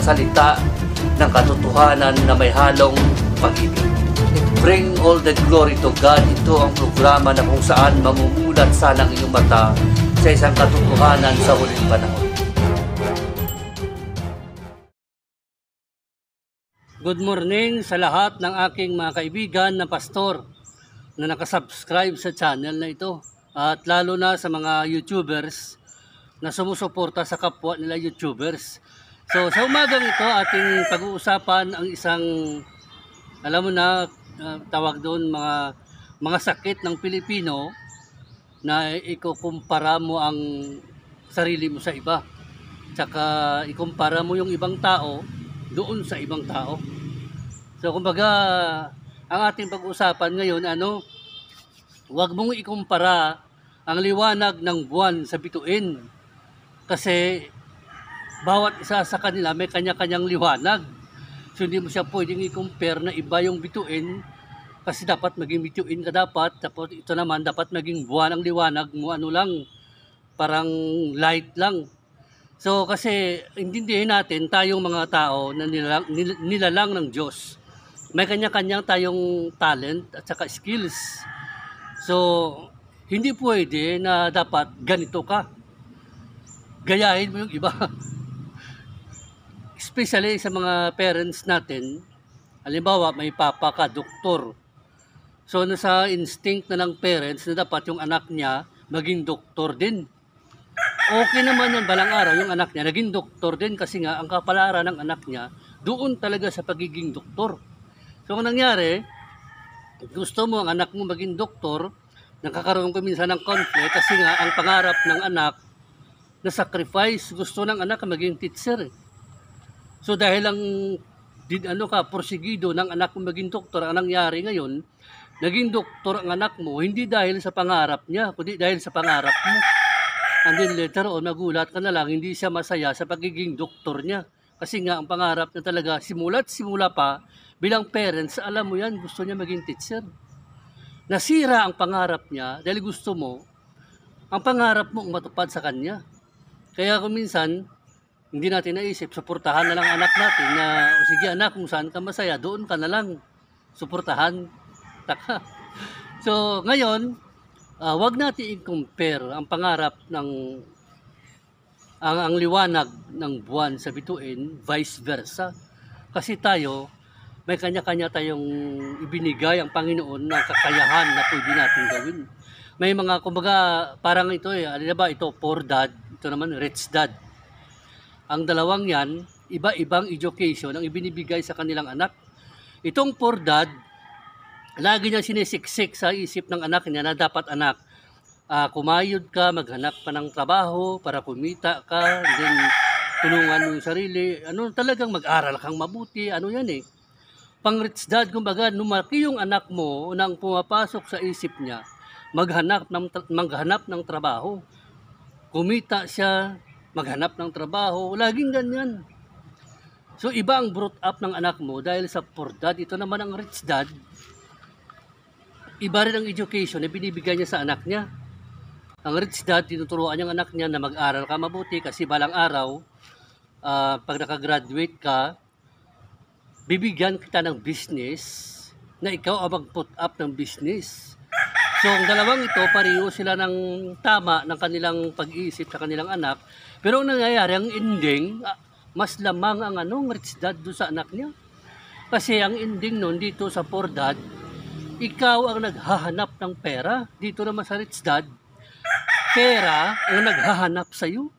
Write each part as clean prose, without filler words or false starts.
nagsasalita ng katotohanan na may halong pag-ibig. Bring all the glory to God. Ito ang programa na kung saan mamumulat sana ang iyong mata sa isang katotohanan sa huling panahon. Good morning sa lahat ng aking mga kaibigan na pastor na nakasubscribe sa channel na ito. At lalo na sa mga YouTubers na sumusuporta sa kapwa nila YouTubers. So sa umagang ito ating pag-uusapan ang isang, alam mo na, tawag doon mga sakit ng Pilipino na ikukumpara mo ang sarili mo sa iba. Tsaka ikumpara mo yung ibang tao doon sa ibang tao. So kumbaga, ang ating pag-usapan ngayon, huwag mong ikumpara ang liwanag ng buwan sa bituin. Kasi bawat isa sa kanila may kanya-kanyang liwanag. So hindi mo siya pwedeng i-compare na iba yung bituin, kasi dapat maging bituin ka dapat. Tapos ito naman dapat maging buwan ang liwanag mo, parang light lang. So kasi intindihin natin tayong mga tao na nilalang ng Diyos. May kanya-kanyang tayong talent at saka skills. So hindi pwede na dapat ganito ka. Gayahin mo yung iba. Especially sa mga parents natin. Halimbawa may papa ka, doktor. So nasa instinct na ng parents na dapat yung anak niya maging doktor din. Okay naman yan, balang araw yung anak niya naging doktor din, kasi nga ang kapalaran ng anak niya doon talaga sa pagiging doktor. So kung nangyari, gusto mo ang anak mo maging doktor, nakakaroon ko minsan ng conflict kasi nga ang pangarap ng anak na sacrifice, gusto ng anak maging teacher. So dahil ang porsigido ng anak mo maging doktor, ang nangyari ngayon, naging doktor ang anak mo, hindi dahil sa pangarap niya, kundi dahil sa pangarap mo. And then later on, magulat ka na lang, hindi siya masaya sa pagiging doktor niya. Kasi nga, ang pangarap na talaga, simula pa, bilang parents, alam mo yan, gusto niya maging teacher. Nasira ang pangarap niya dahil gusto mo, ang pangarap mo matupad sa kanya. Kaya kung minsan, hindi natin naisip, suportahan na lang anak natin na, sige anak, kung saan ka masaya, doon ka na lang. Suportahan. Taka. So, ngayon, wag natin i-compare ang pangarap ng ang liwanag ng buwan sa bituin, vice versa. Kasi tayo, may kanya-kanya tayong ibinigay ang Panginoon na kakayahan na pwede natin gawin. May mga, kumbaga, parang ito ito poor dad, ito naman rich dad. Ang dalawang yan, iba-ibang education ang ibinibigay sa kanilang anak. Itong poor dad, lagi niya sinisiksik sa isip ng anak niya na dapat anak, kumayod ka, maghanap pa ng trabaho para kumita ka, then tulungan mo yung sarili, talagang mag-aral kang mabuti, yan Pang rich dad, kumbaga, lumaki yung anak mo nang pumapasok sa isip niya, maghanap ng trabaho. Kumita siya, maghanap ng trabaho, laging ganyan. So iba ang brought up ng anak mo dahil sa poor dad. Ito naman ang rich dad, iba rin ang education na binibigay niya sa anak niya. Ang rich dad, tinuturuan niyang anak niya na mag-aral ka mabuti kasi balang araw, pag nakagraduate ka, bibigyan kita ng business na ikaw ang mag-put up ng business. So ang dalawang ito, pareho sila ng tama ng kanilang pag-iisip sa kanilang anak. Pero ang nangyayari, ang ending, mas lamang ang rich dad doon sa anak niya. Kasi ang ending nun dito sa poor dad, ikaw ang naghahanap ng pera. Dito naman sa rich dad, pera ang naghahanap sa iyo.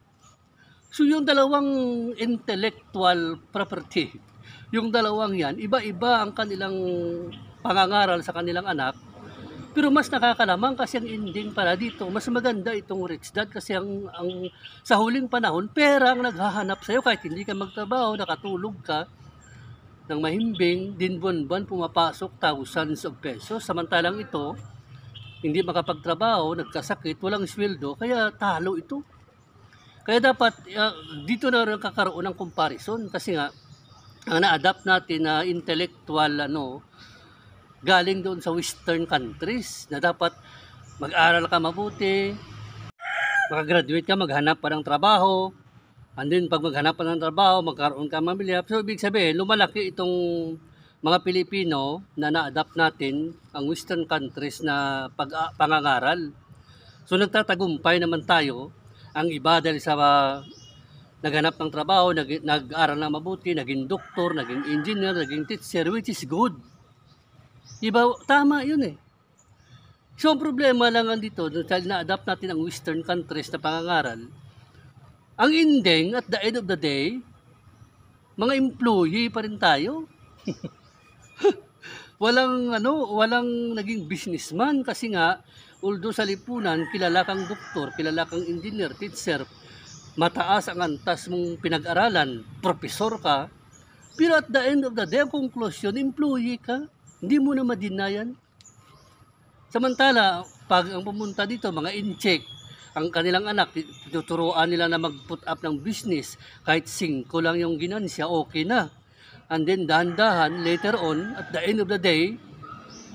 So yung dalawang intellectual property, yung dalawang yan, iba-iba ang kanilang pangangaral sa kanilang anak. Pero mas nakakalamang kasi ang ending para dito, mas maganda itong rich dad kasi ang sa huling panahon, pera ang naghahanap sa iyo kahit hindi ka magtrabaho, nakatulog ka ng mahimbing, din buwan-buwan pumapasok thousands of pesos. Samantalang ito, hindi makapagtrabaho, nagkasakit, walang sweldo, kaya talo ito. Kaya dapat, dito na rin kakaroon ng comparison kasi nga, ang na-adapt natin na intellectual, galing doon sa western countries na dapat mag-aral ka mabuti, makagraduate ka, maghanap pa ng trabaho, And then pag maghanap ka ng trabaho, magkaroon ka mamilya. So ibig sabihin, lumalaki itong mga Pilipino na na-adapt natin ang western countries na pangangaral. So nagtatagumpay naman tayo, ang iba dahil sa naghanap ng trabaho, nag-aral na mabuti, naging doktor, naging engineer, naging teacher, which is good. Diba? Tama yun eh. So ang problema lang dito, dahil na-adapt natin ang western countries na pangangaral, ang ending, at the end of the day, mga employee pa rin tayo. walang naging businessman kasi nga, although sa lipunan, kilala kang doktor, kilala kang engineer, teacher, mataas ang antas mong pinag-aralan, profesor ka, pero at the end of the day, ang conclusion, employee ka, hindi mo na madinayan. Samantala, pag ang pumunta dito, mga in-check, ang kanilang anak, tuturuan nila na mag-put up ng business, kahit 5 lang yung ginansya, okay na. And then dahan-dahan, later on, at the end of the day,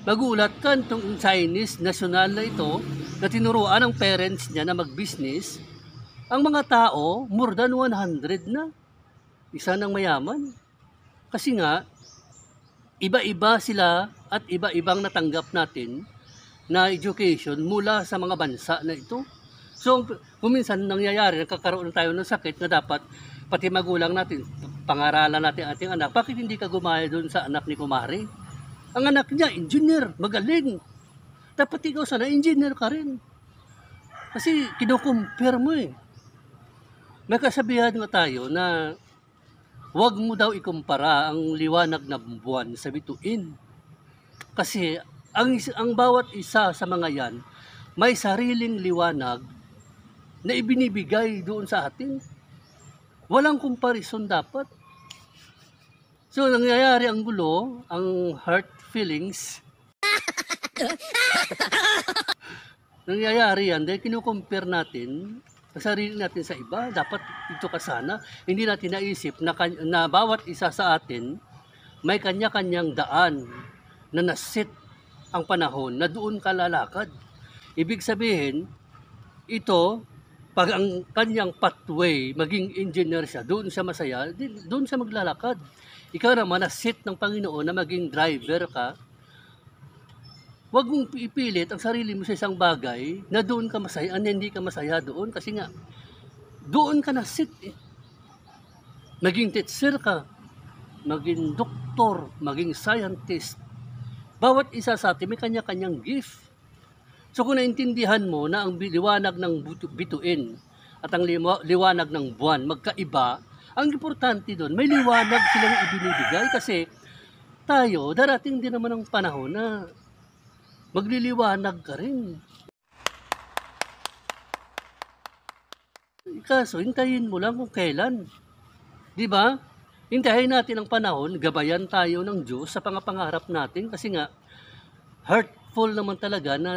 magulat ka itong Chinese national na ito, na tinuruan ng parents niya na mag-business, ang mga tao, more than 100 na. Isa ng mayaman. Kasi nga, iba-iba sila at iba-ibang natanggap natin na education mula sa mga bansa na ito. So, kung minsan nangyayari, nagkakaroon tayo ng sakit na dapat pati magulang natin, pangaralan natin ating anak, bakit hindi ka gumaya doon sa anak ni Kumari? Ang anak niya, engineer, magaling. Dapat ikaw sana, engineer ka rin. Kasi kinukumpare mo eh. May kasabihan nga tayo na huwag mo daw ikumpara ang liwanag na buwan sa bituin. Kasi ang bawat isa sa mga yan, may sariling liwanag na ibinibigay doon sa atin. Walang comparison dapat. So, nangyayari ang gulo, ang hurt feelings. Nangyayari yan dahil kinukompare natin ang sarili natin sa iba. Dapat ito ka sana. Hindi natin naisip na bawat isa sa atin may kanya-kanyang daan na nasit ang panahon na doon ka lalakad. Ibig sabihin, ito, pag ang kanyang pathway, maging engineer siya, doon siya masaya, doon siya maglalakad. Ikaw naman, nasit ng Panginoon na maging driver ka, huwag mong ipilit ang sarili mo sa isang bagay na doon ka masaya, hindi ka masaya doon. Kasi nga, doon ka nasit eh. Maging teacher ka, maging doktor, maging scientist. Bawat isa sa atin may kanya-kanyang gift. So kung naintindihan mo na ang liwanag ng bituin at ang liwanag ng buwan magkaiba, ang importante doon, may liwanag silang ibinibigay kasi tayo, darating din naman ang panahon na magliliwanag ka rin. Kaso, hintayin mo lang kung kailan. Di ba? Hintayin natin ang panahon, gabayan tayo ng Diyos sa pangapangarap natin kasi nga, hurtful naman talaga na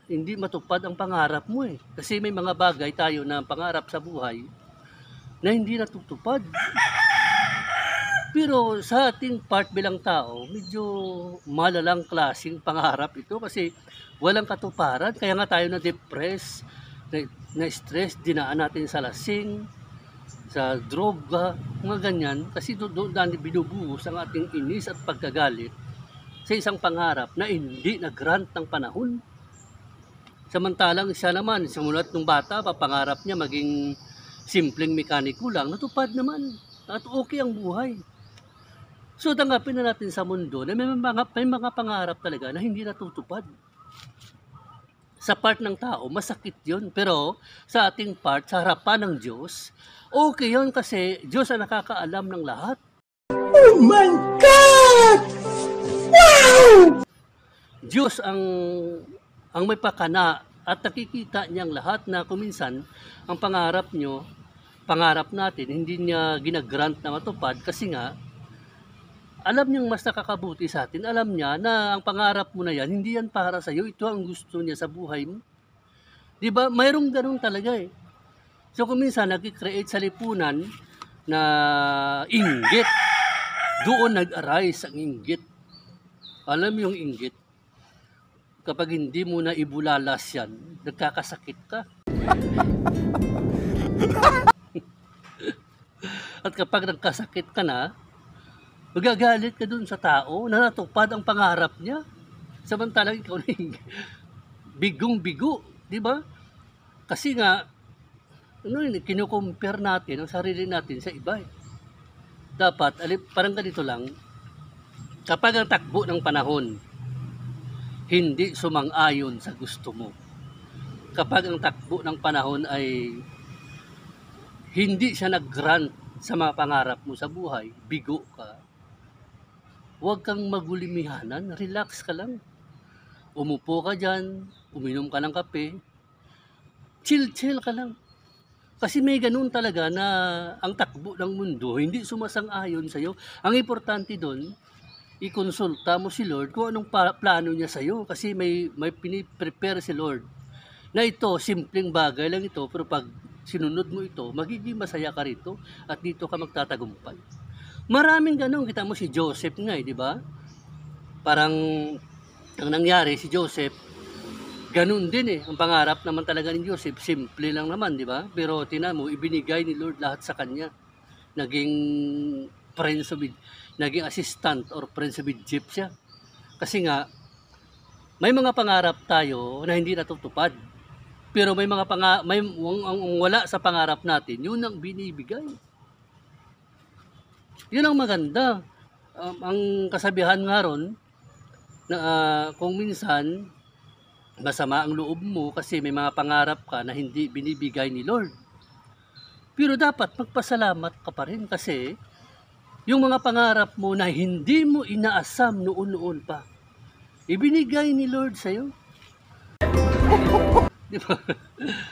hindi matupad ang pangarap mo eh. Kasi may mga bagay tayo na pangarap sa buhay na hindi natutupad. Pero sa ating part bilang tao, medyo malalang klaseng pangarap ito kasi walang katuparan. Kaya nga tayo na-depress, na-stress, dinaan natin sa lasing, sa droga, mga ganyan. Kasi doon binubuhos ang ating inis at pagkagalit sa isang pangarap na hindi nag-grant ng panahon. Samantalang siya naman, simulat ng bata, pangarap niya maging simpleng mekaniko lang, natupad naman. At okay ang buhay. So tanggapin na natin sa mundo na may mga pangarap talaga na hindi natutupad. Sa part ng tao, masakit yun. Pero sa ating part, sa harapan ng Diyos, okay yun kasi Diyos ang nakakaalam ng lahat. Oh my God! Wow! Diyos ang may pakana at nakikita niyang lahat na kuminsan ang pangarap nyo, pangarap natin, hindi niya ginagrant na matupad kasi nga alam niyang mas nakakabuti sa atin. Alam niya na ang pangarap mo na yan, hindi yan para sa iyo. Ito ang gusto niya sa buhay mo. Di ba? Mayroong ganun talaga eh. So kung minsan nag-create sa lipunan na inggit, doon nag-arise ang inggit. Alam mo yung inggit? Kapag hindi mo na ibulalas yan, nagkakasakit ka. At kapag nagkasakit ka na, magagalit ka dun sa tao na natupad ang pangarap niya. Samantalang ikaw na yung bigong-bigo, di ba? Kasi nga, kinukompare natin ang sarili natin sa iba. Dapat, parang ganito lang, kapag ang takbo ng panahon, hindi sumang-ayon sa gusto mo. Kapag ang takbo ng panahon ay hindi siya nag-grant sa mga pangarap mo sa buhay, bigo ka, huwag kang magulimihanan, relax ka lang. Umupo ka dyan, uminom ka ng kape, chill ka lang. Kasi may ganun talaga na ang takbo ng mundo, hindi sumasang-ayon sa'yo. Ang importante doon, ikonsulta mo si Lord kung anong plano niya sa'yo. Kasi may piniprepare si Lord na ito, simpleng bagay lang ito, pero pag sinunod mo ito, magiging masaya ka rito at dito ka magtatagumpay. Maraming ganun, kita mo si Joseph nga, di ba? Parang ang nangyari si Joseph, ganun din ang pangarap naman talaga ni Joseph, simple lang naman, di ba? Pero tinan mo, ibinigay ni Lord lahat sa kanya. Naging naging assistant or prince of Egypt siya. Kasi nga, may mga pangarap tayo na hindi natutupad. Pero may mga ang wala sa pangarap natin, yun ang binibigay. Yun ang maganda. Ang kasabihan nga ron, na kung minsan masama ang loob mo kasi may mga pangarap ka na hindi binibigay ni Lord. Pero dapat magpasalamat ka pa rin kasi yung mga pangarap mo na hindi mo inaasam noon pa, ibinigay ni Lord sa'yo. Di ba?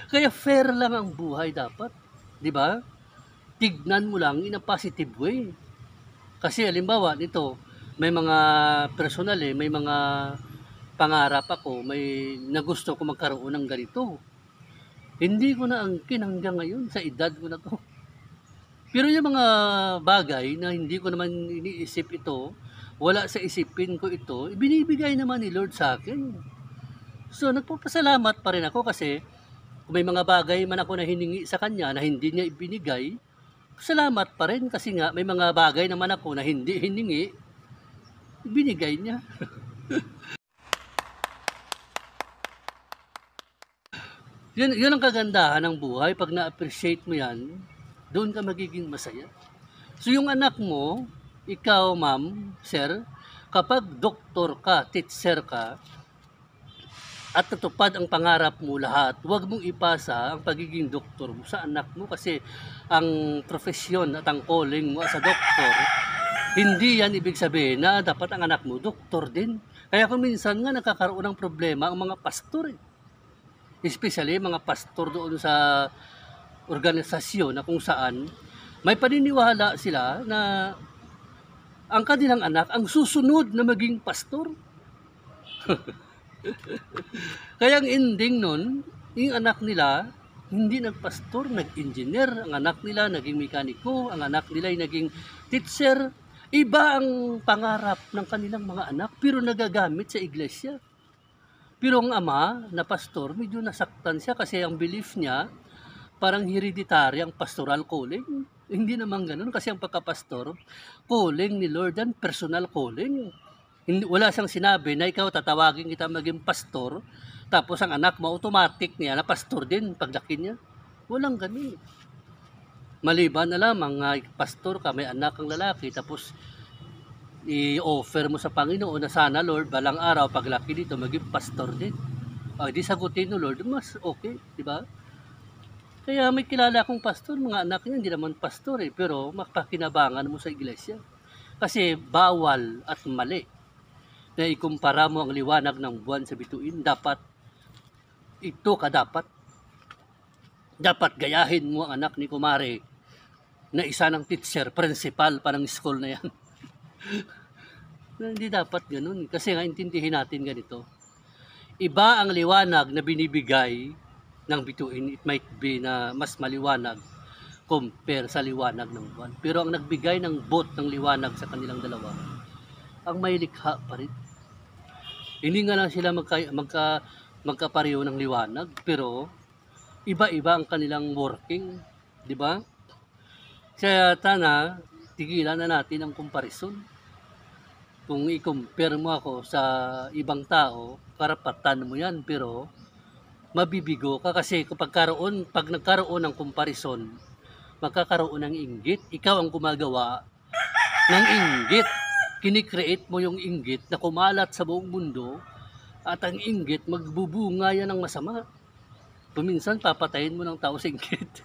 Kaya fair lang ang buhay dapat. Di ba? Tignan mo lang in a positive way. Kasi halimbawa nito, may mga personal may mga pangarap ako, may nagusto ko magkaroon ng ganito. Hindi ko na angkin hanggang ngayon sa edad ko na to. Pero yung mga bagay na hindi ko naman iniisip ito, wala sa isipin ko ito, binibigay naman ni Lord sa akin. So nagpapasalamat pa rin ako kasi kung may mga bagay man ako na hiningi sa Kanya na hindi niya ibinigay, salamat pa rin kasi nga may mga bagay naman ako na hindi hiningi, binigay niya. Yun ang kagandahan ng buhay. Pag na-appreciate mo yan, doon ka magiging masaya. So yung anak mo, ikaw ma'am, sir, kapag doktor ka, teacher ka, at natupad ang pangarap mo lahat, huwag mong ipasa ang pagiging doktor mo sa anak mo kasi ang profesyon at ang calling mo as a doktor, hindi yan ibig sabihin na dapat ang anak mo doktor din. Kaya kung minsan nga nakakaroon ng problema ang mga pastor. Especially mga pastor doon sa organisasyon na kung saan may paniniwala sila na ang kanilang anak ang susunod na maging pastor. Kaya ang ending nun, yung anak nila hindi nagpastor, nag-engineer, ang anak nila naging mekaniko, ang anak nila ay naging teacher. Iba ang pangarap ng kanilang mga anak pero nagagamit sa iglesia. Pero ang ama na pastor, medyo nasaktan siya kasi ang belief niya parang hereditary ang pastoral calling. Hindi naman ganun kasi ang pagkapastor, calling ni Lord and personal calling. Wala siyang sinabi na ikaw tatawagin kita maging pastor, tapos ang anak mo automatic niya na pastor din paglaki niya. Walang ganun. Maliban na lamang pastor ka, may anak kang lalaki, tapos i-offer mo sa Panginoon na sana Lord, balang araw paglaki dito maging pastor din. Di sagutin no Lord, mas okay, di ba? Kaya may kilala akong pastor, mga anak niya hindi naman pastor pero makakinabangan mo sa iglesia. Kasi bawal at mali na ikumpara mo ang liwanag ng buwan sa bituin. Dapat ito ka dapat gayahin mo ang anak ni kumare na isa ng teacher, principal pa ng school na yan. Hindi dapat ganun. Kasi nga, intindihin natin ganito. Iba ang liwanag na binibigay ng bituin. It might be na mas maliwanag compare sa liwanag ng buwan. Pero ang nagbigay ng both ng liwanag sa kanilang dalawa, ang may likha pa rin. Hindi nga lang sila magkapareho ng liwanag, pero iba-iba ang kanilang working. Di ba? Kaya tana, tigilan na natin ang komparison. Kung i-compare mo ako sa ibang tao, karapatan mo yan, pero mabibigo ka kasi pag nagkaroon ng komparison, magkakaroon ng inggit. Ikaw ang gumagawa ng inggit. Kinikreate mo yung inggit na kumalat sa buong mundo at ang inggit magbubunga yan ng masama. Paminsan papatayin mo ng tao sa inggit.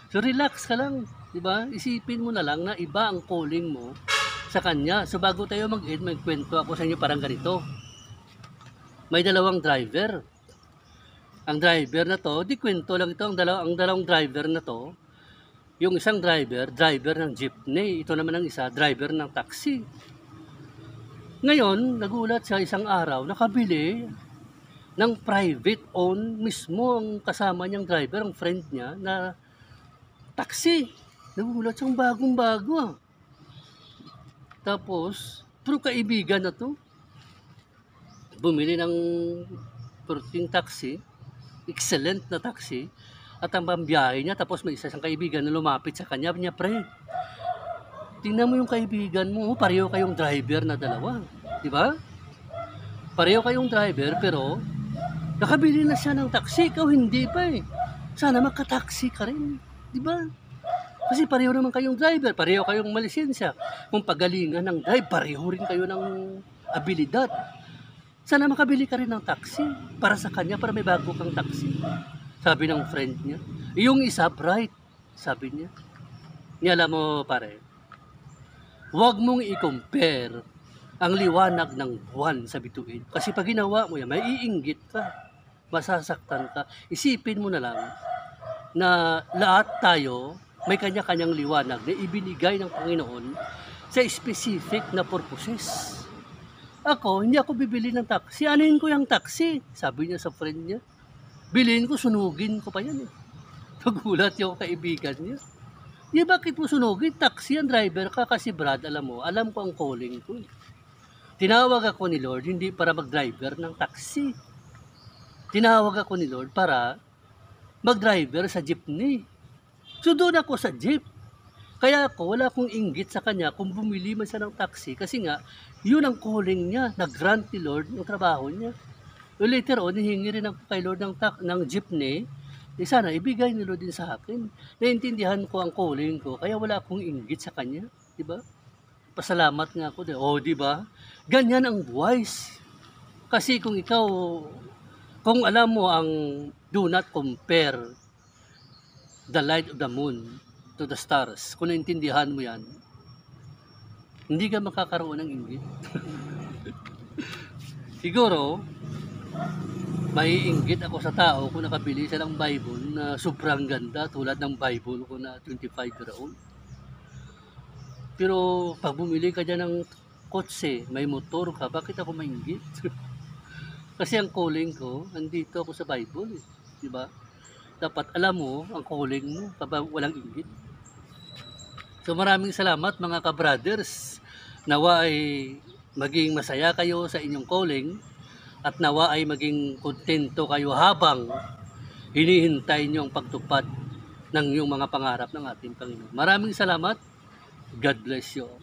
So relax ka lang, di ba? Isipin mo na lang na iba ang calling mo sa kanya. So bago tayo mag-end, magkwento ako sa inyo parang ganito. May dalawang driver. Ang driver na to, di kwento lang ito, ang dalawang driver na to, yung isang driver ng jeepney. Ito naman ang isa, driver ng taxi. Ngayon, nagulat siya isang araw, nakabili ng private own mismo ang kasama niyang driver, ang friend niya, na taxi. Nagulat siyang bagong-bago ah. Tapos, true kaibigan na to. Bumili ng perting taxi, excellent na taxi, at ang pambiyahe niya, tapos may isa siyang kaibigan na lumapit sa kanya, niya, pre, tingnan mo yung kaibigan mo, pareho kayong driver na dalawa, di ba? Pareho kayong driver, pero nakabili na siya ng taxi, ikaw hindi pa eh. Sana magka-taxi ka rin, di ba? Kasi pareho naman kayong driver, pareho kayong malisensya. Kung pagalingan ng drive, pareho rin kayo ng abilidad. Sana makabili ka rin ng taxi para sa kanya, para may bago kang taxi. Sabi ng friend niya. Yung isa, bright, sabi niya. Alam mo, pare, huwag mong i-compare ang liwanag ng buwan sa bituin. Kasi pag ginawa mo yan, may iinggit ka, masasaktan ka. Isipin mo na lang na lahat tayo may kanya-kanyang liwanag na ibinigay ng Panginoon sa specific na purposes. Ako, hindi ako bibili ng taxi. Anuhin ko yung taxi, sabi niya sa friend niya. Bilhin ko, sunugin ko pa yan eh. Nagulat yung kaibigan niya. Di bakit mo sunugin? Taxi ang driver ka kasi Brad, alam mo, alam ko ang calling ko. Tinawag ako ni Lord hindi para mag-driver ng taxi. Tinawag ako ni Lord para mag-driver sa jeepney. So doon ako sa jeep. Kaya ako, wala akong inggit sa kanya kung bumili man siya ng taxi kasi nga, yun ang calling niya. Nag-grant ni Lord yung trabaho niya. So later on, hihingi rin ako kay Lord ng jeepney. Sana ibigay ni Lord din sa akin. Naintindihan ko ang calling ko, kaya wala akong inggit sa kanya. Diba? Pasalamat nga ako. Diba? Ganyan ang wise. Kasi kung ikaw, kung alam mo ang do not compare the light of the moon to the stars, kung naintindihan mo yan, hindi ka makakaroon ng inggit. Siguro, maiinggit ako sa tao kung nakabili siya ng Bible na sobrang ganda tulad ng Bible ko na 25-year-old. Pero pag bumili ka dyan ng kotse, may motor ka, bakit ako mainggit? Kasi ang calling ko, andito ako sa Bible. Diba? Dapat alam mo ang calling mo kapag walang inggit. So maraming salamat mga ka-brothers. Nawa ay maging masaya kayo sa inyong calling at nawa ay maging kontento kayo habang hinihintay niyo ang pagtupad ng iyong mga pangarap ng ating Panginoon. Maraming salamat. God bless you all.